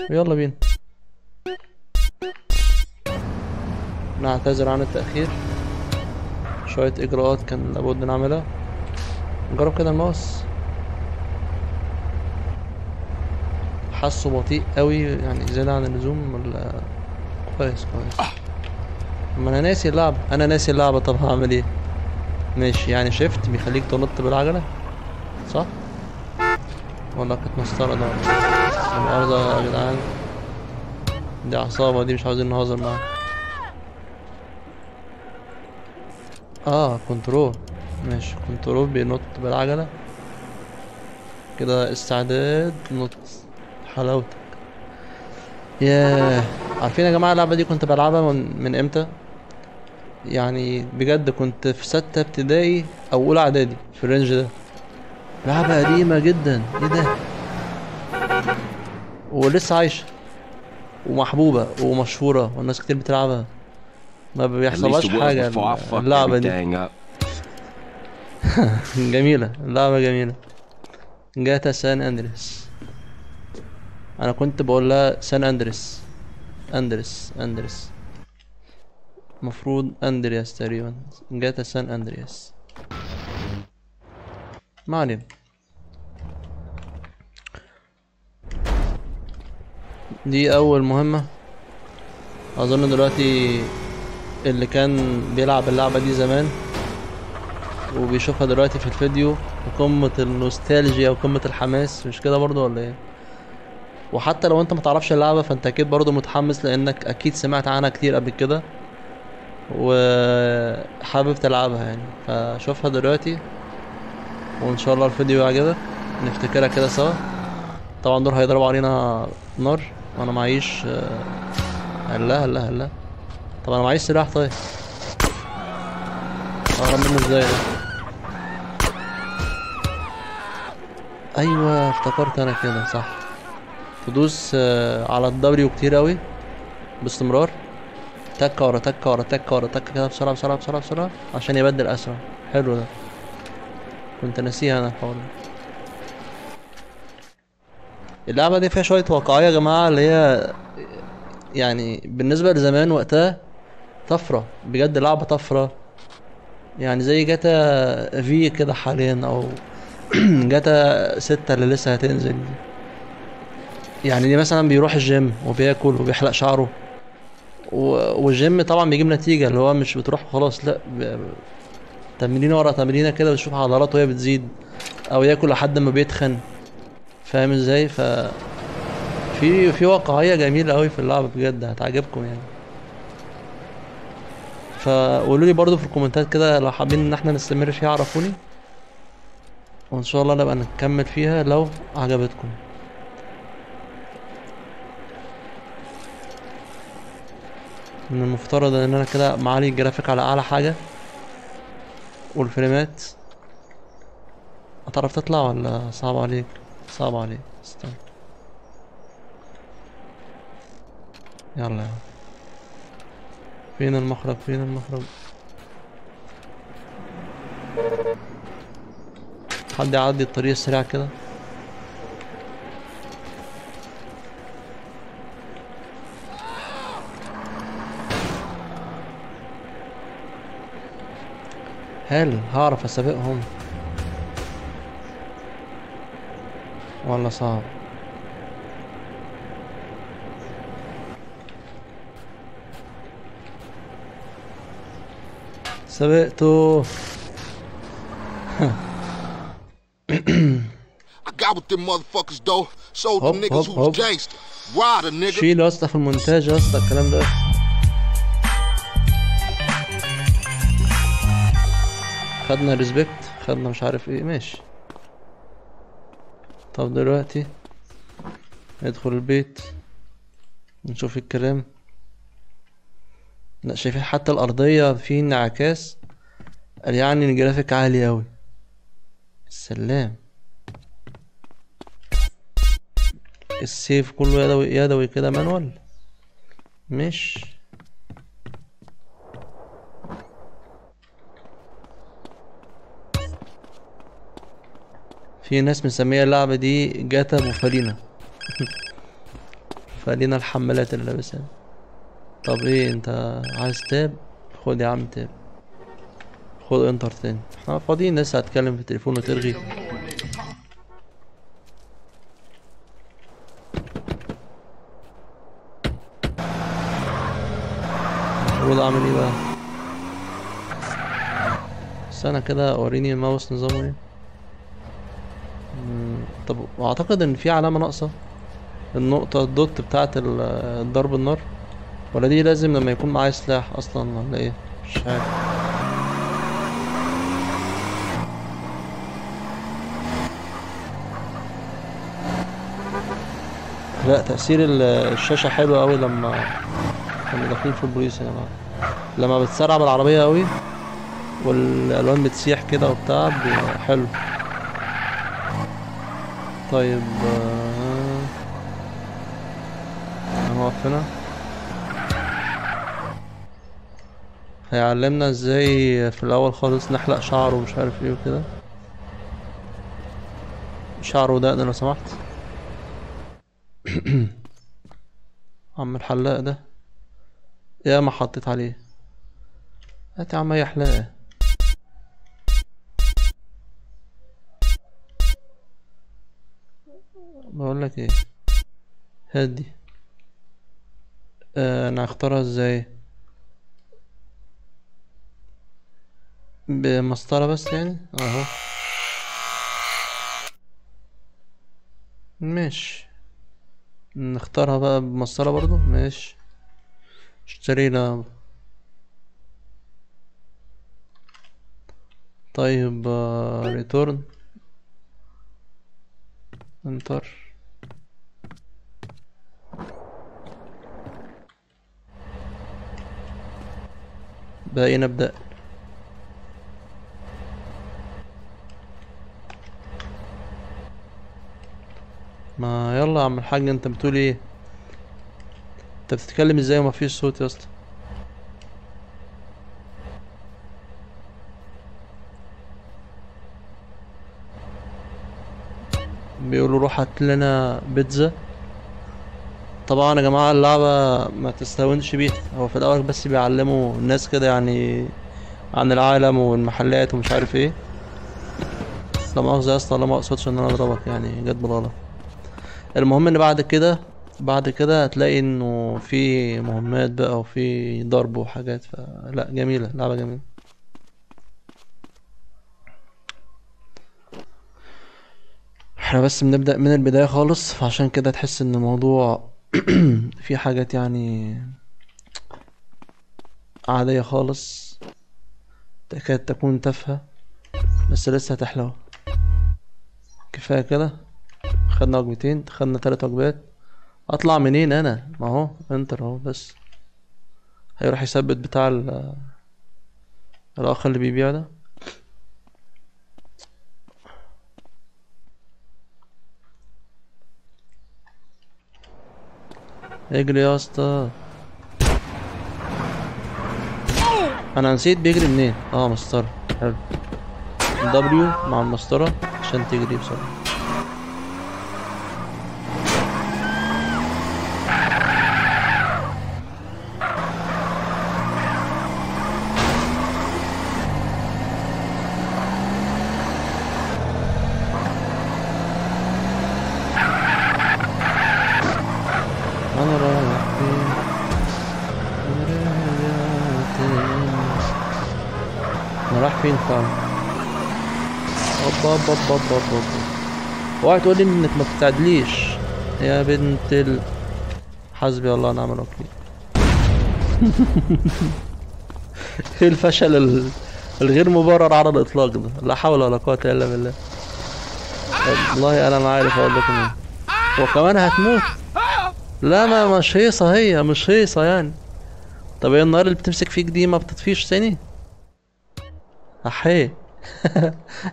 يلا بينا. نعتذر عن التأخير، شوية إجراءات كان لابد نعملها. نجرب كده الماوس، حاسه بطيء قوي يعني زيادة عن اللزوم ولا كويس؟ ما انا ناسي اللعبة، انا ناسي اللعبة. طب هعمل ايه؟ ماشي، يعني شيفت بيخليك تنط بالعجلة صح؟ ولا كانت مسطرة ده ولا إيه؟ لا مؤاخذة يا جدعان، دي عصابة دي، مش عاوزين نهزر معاها. كنترول. ماشي، كنترول بينط بالعجلة كده. استعداد نط. حلاوتك. ياه. عارفين يا جماعة اللعبة دي كنت بلعبها من امتى؟ يعني بجد كنت في 6 ابتدائي او اولى اعدادي، في الرينج ده. لعبة قديمة جدا، ايه ده؟ ولسه عايشة ومحبوبة ومشهورة والناس كتير بتلعبها، ما At least بيحصلهاش it was حاجة before I fucked اللعبة دي. everything up. جميلة، اللعبة جميلة. جاتا سان اندريس. انا كنت بقول لها سان اندريس. اندريس مفروض اندرياس تقريبا. جاتا سان اندرياس. ما علينا. دي اول مهمة اظن دلوقتي. اللي كان بيلعب اللعبة دي زمان وبيشوفها دلوقتي في الفيديو، قمة النوستالجيا وقمة الحماس، مش كده برضو ولا ايه؟ وحتى لو انت متعرفش اللعبة فانت اكيد برضو متحمس، لانك اكيد سمعت عنها كتير قبل كده وحابب تلعبها يعني. فشوفها دلوقتي وان شاء الله الفيديو يعجبك، نفتكرها كده سوا. طبعا دول هيضربوا علينا نار وانا معيش هلا. طب انا معيش سلاح، طيب اهرب منه ازاي ده؟ ايوه افتكرت انا كده صح. تدوس على الدبليو كتير اوي باستمرار، تكة ورا تكة ورا تكة ورا تكة كده، بسرعة بسرعة بسرعة بسرعة عشان يبدل اسرع. حلو ده، كنت ناسيها انا الحوار ده. اللعبة دي فيها شوية واقعية يا جماعة، اللي هي يعني بالنسبة لزمان وقتها طفرة بجد، لعبة طفرة. يعني زي جاتا في كده حاليا، او جاتا 6 اللي لسه هتنزل دي. يعني دي مثلا بيروح الجيم وبياكل وبيحلق شعره والجيم طبعا بيجيب نتيجة، اللي هو مش بتروح وخلاص، لا تمرينة ورا تمرينة كده بتشوف عضلاته وهي بتزيد، او ياكل لحد ما بيتخن. فاهم ازاي؟ في واقعية جميلة قوي في اللعبة بجد، هتعجبكم يعني. فقولوا لي برضو في الكومنتات كده لو حابين ان احنا نستمر فيها، عرفوني وان شاء الله نبقى نكمل فيها لو عجبتكم. من المفترض ان انا كده معالي الجرافيك على اعلى حاجة والفريمات. هتعرف تطلع ولا صعب عليك؟ صعب عليك، استنى. يلا. فين المخرج؟ فين المخرج؟ حد يعدي الطريق السريع كده. هل هعرف اسابقهم ولا صعب؟ سبقته. I got with them motherfuckers though. Showed them هوب niggas هوب who's هوب. gangster. Rider nigga. شيل يا اسطى في المونتاج يا اسطى الكلام ده. خدنا ريسبكت، خدنا مش عارف ايه، ماشي. طب دلوقتي ندخل البيت نشوف الكلام. لا شايفين حتى الارضية في انعكاس، قال يعني الجرافيك عالي اوي. السلام. السيف كله يدوي يدوي كده، مانوال. مش في ناس مسمية اللعبة دي جاتا بوفالينا. فلينا الحمالات اللي لابسها. طب ايه انت عايز تاب؟ خد يا عم تاب، خد انتر تاني. احنا فاضيين لسه هتكلم في التليفون وترغي؟ المفروض اعمل ايه بقى؟ استنى كده وريني الماوس نظامه ايه. طب اعتقد ان في علامة ناقصة، النقطة الدوت بتاعت ضرب النار، ولا دي لازم لما يكون معايا سلاح اصلا ولا ايه؟ مش عارف. لا تأثير الشاشة حلو اوي لما كنا داخلين في البوليس يا جماعة، لما بتسرع بالعربية اوي والالوان بتسيح كده وبتاع حلو. طيب هنقف هنا. هيعلمنا ازاي في الاول خالص نحلق شعره ومش عارف ايه وكده. شعره ودقن لو سمحت. عم الحلاق ده يا ما حطيت عليه. هات يا عم اي حلاقة. بقولك ايه، هات دي. انا هختارها ازاي؟ بمسطرة بس يعني اهو. ماشي، نختارها بقى بمسطرة برضو. ماشي، اشترينا. طيب ريتورن انتر. بقى نبدأ. ما يلا يا عم الحاج، انت بتقول ايه؟ انت بتتكلم ازاي وما فيش صوت يا اسطى؟ بيقولوا روح هات لنا بيتزا. طبعا يا جماعه اللعبه ما تستهونش بيها، هو في الاول بس بيعلموا الناس كده يعني عن العالم والمحلات ومش عارف ايه. لا مؤاخذه يا اسطى، لا ما اقصدش ان انا اضربك يعني، جت بالغلط. المهم ان بعد كده هتلاقي انه في مهمات بقى وفي ضرب وحاجات، فلا جميله، لعبه جميله. احنا بس بنبدأ من البداية خالص، فعشان كده تحس ان الموضوع في حاجات يعني عادية خالص، تكاد تكون تافهة، بس لسه هتحلو. كفاية كده، خدنا وجبتين، خدنا 3 وجبات. اطلع منين انا؟ ما هو انتر اهو بس. هيروح يثبت بتاع الاخ اللي بيبيع ده. اجري يا اسطى. انا نسيت بيجري منين. مسطرة، حلو. دبليو مع المسطرة عشان تجري بسرعة. انا رايح فين؟ انا رايح فين فعلا؟ اوبا اوبا اوبا اوبا اوبا. اوعي تقولي انك ما بتعدليش يا بنت حسبي الله ونعم الوكيل. ايه الفشل الغير مبرر على الاطلاق ده؟ لا حول ولا قوة الا بالله. والله انا ما عارف اقول لكم ايه. وكمان هتموت. لا ما مش هيصة، هي مش هيصة يعني. طب هي النار اللي بتمسك فيك دي ما بتطفيش ثاني؟ احيه.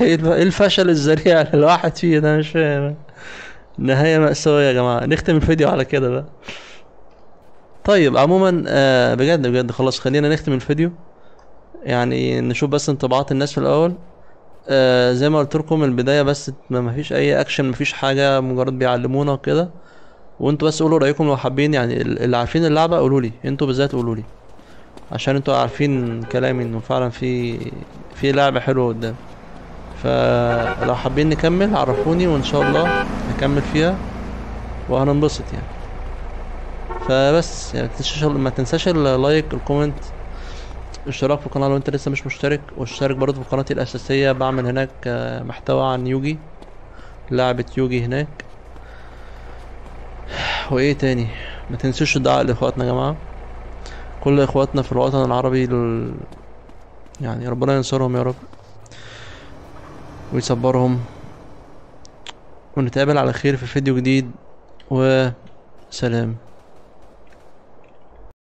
ايه الفشل الذريع اللي الواحد فيه ده؟ مش فاهم. نهاية مأساوية يا جماعة. نختم الفيديو على كده بقى. طيب عموما بجد بجد خلاص خلينا نختم الفيديو، يعني نشوف بس انطباعات الناس في الاول. زي ما قلت لكم البداية بس ما فيش اي اكشن، ما فيش حاجة، مجرد بيعلمونا وكده. وانتوا بس قولوا رايكم لو حابين، يعني اللي عارفين اللعبه قولوا لي، انتوا بالذات قولوا لي، عشان انتوا عارفين كلامي انه فعلا في لعبه حلوه قدام. فلو حابين نكمل عرفوني، وان شاء الله نكمل فيها وهننبسط يعني. فبس يعني ما تنساش اللايك، الكومنت، الاشتراك في القناه لو انت لسه مش مشترك، واشترك برضه في قناتي الاساسيه، بعمل هناك محتوى عن يوجي، لعبه يوجي هناك. وايه تاني؟ ما تنسوش الدعاء لاخواتنا يا جماعه، كل اخواتنا في الوطن العربي يعني ربنا ينصرهم يا رب ويصبرهم. ونتقابل على خير في فيديو جديد، وسلام.